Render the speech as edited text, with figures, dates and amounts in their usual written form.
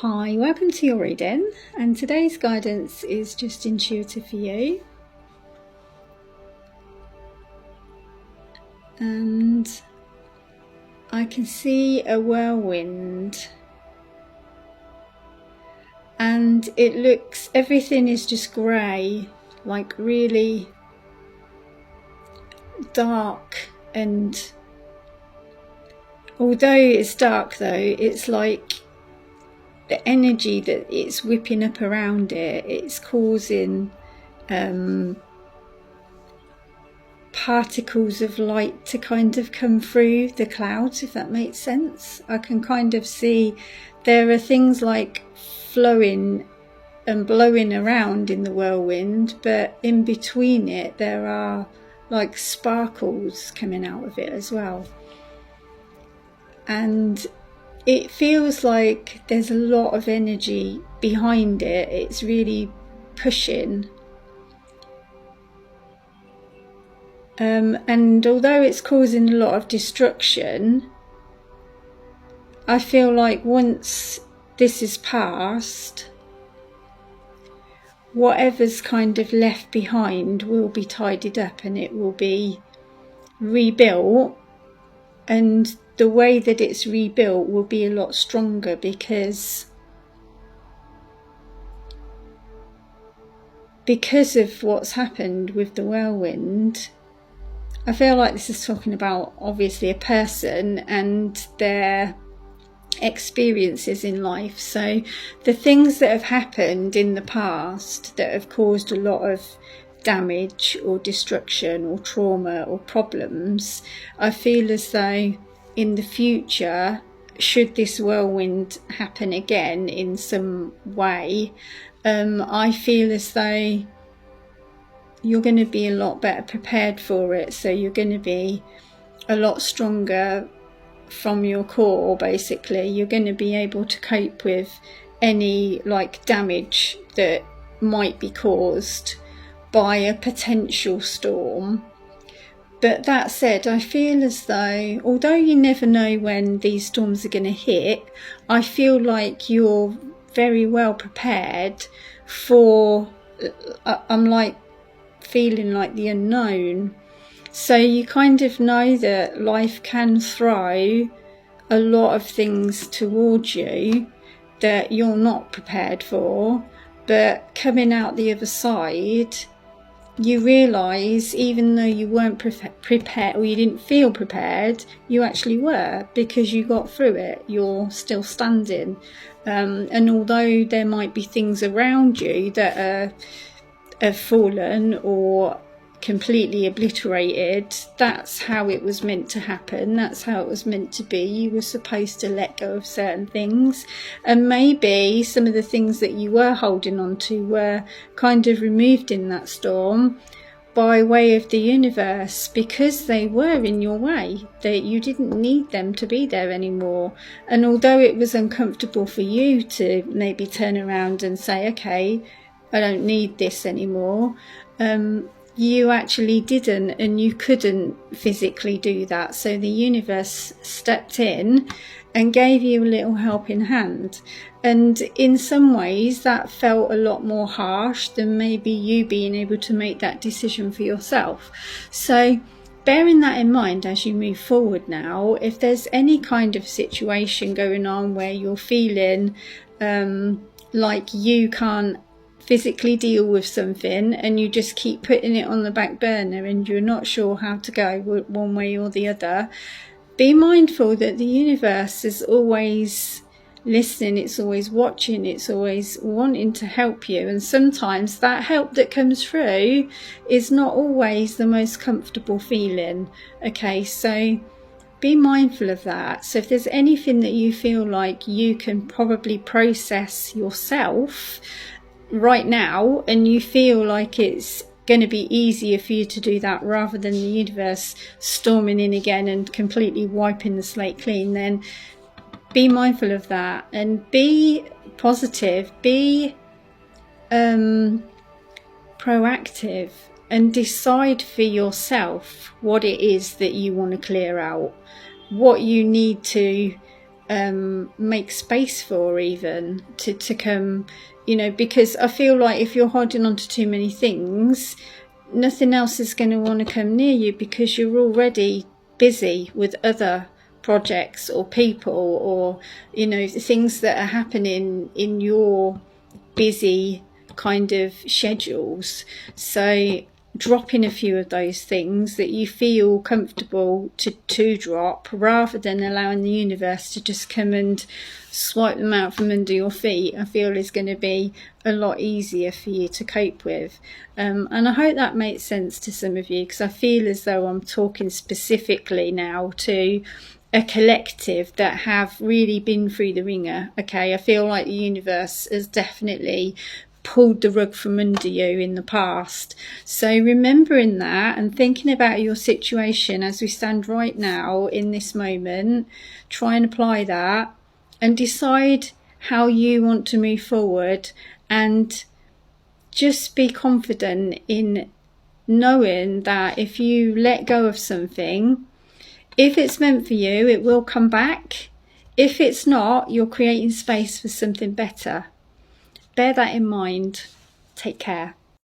Hi, welcome to your reading, and today's guidance is just intuitive for you. And I can see a whirlwind, and it looks, everything is just grey, like really dark, and although it's dark though, it's like the energy that it's whipping up around it, it's causing particles of light to kind of come through the clouds, if that makes sense. I can kind of see there are things like flowing and blowing around in the whirlwind, but in between it there are like sparkles coming out of it as well. And it feels like there's a lot of energy behind it. It's really pushing. And although it's causing a lot of destruction, I feel like once this is past, whatever's kind of left behind will be tidied up and it will be rebuilt, and the way that it's rebuilt will be a lot stronger because of what's happened with the whirlwind. I feel like this is talking about obviously a person and their experiences in life. So the things that have happened in the past that have caused a lot of damage or destruction or trauma or problems, I feel as though in the future, should this whirlwind happen again in some way, I feel as though you're going to be a lot better prepared for it. So you're going to be a lot stronger from your core, basically. You're going to be able to cope with any like damage that might be caused by a potential storm. But that said, I feel as though, although you never know when these storms are going to hit, I feel like you're very well prepared for, I'm like feeling like the unknown. So you kind of know that life can throw a lot of things towards you that you're not prepared for, but coming out the other side, you realise even though you weren't prepared, or you didn't feel prepared, you actually were, because you got through it. You're still standing. And although there might be things around you that have fallen or completely obliterated, that's how it was meant to happen. That's how it was meant to be. You were supposed to let go of certain things, and maybe some of the things that you were holding on to were kind of removed in that storm by way of the universe, because they were in your way, that you didn't need them to be there anymore. And although it was uncomfortable for you to maybe turn around and say, okay, I don't need this anymore, you actually didn't, and you couldn't physically do that. So the universe stepped in and gave you a little helping hand. And in some ways that felt a lot more harsh than maybe you being able to make that decision for yourself. So bearing that in mind as you move forward now, if there's any kind of situation going on where you're feeling like you can't physically deal with something and you just keep putting it on the back burner and you're not sure how to go one way or the other, be mindful that the universe is always listening, it's always watching, it's always wanting to help you. And sometimes that help that comes through is not always the most comfortable feeling. Okay, so be mindful of that. So if there's anything that you feel like you can probably process yourself right now, and you feel like it's going to be easier for you to do that rather than the universe storming in again and completely wiping the slate clean, then be mindful of that and be positive, be proactive, and decide for yourself what it is that you want to clear out, what you need to make space for, even to come, you know, because I feel like if you're holding on to too many things, nothing else is going to want to come near you, because you're already busy with other projects or people, or, you know, things that are happening in your busy kind of schedules. So dropping a few of those things that you feel comfortable to drop, rather than allowing the universe to just come and swipe them out from under your feet, I feel is going to be a lot easier for you to cope with. And I hope that makes sense to some of you, because I feel as though I'm talking specifically now to a collective that have really been through the ringer. Okay, I feel like the universe has definitely pulled the rug from under you in the past. So remembering that and thinking about your situation as we stand right now in this moment, try and apply that and decide how you want to move forward, and just be confident in knowing that if you let go of something, if it's meant for you, it will come back. If it's not, you're creating space for something better. Bear that in mind. Take care.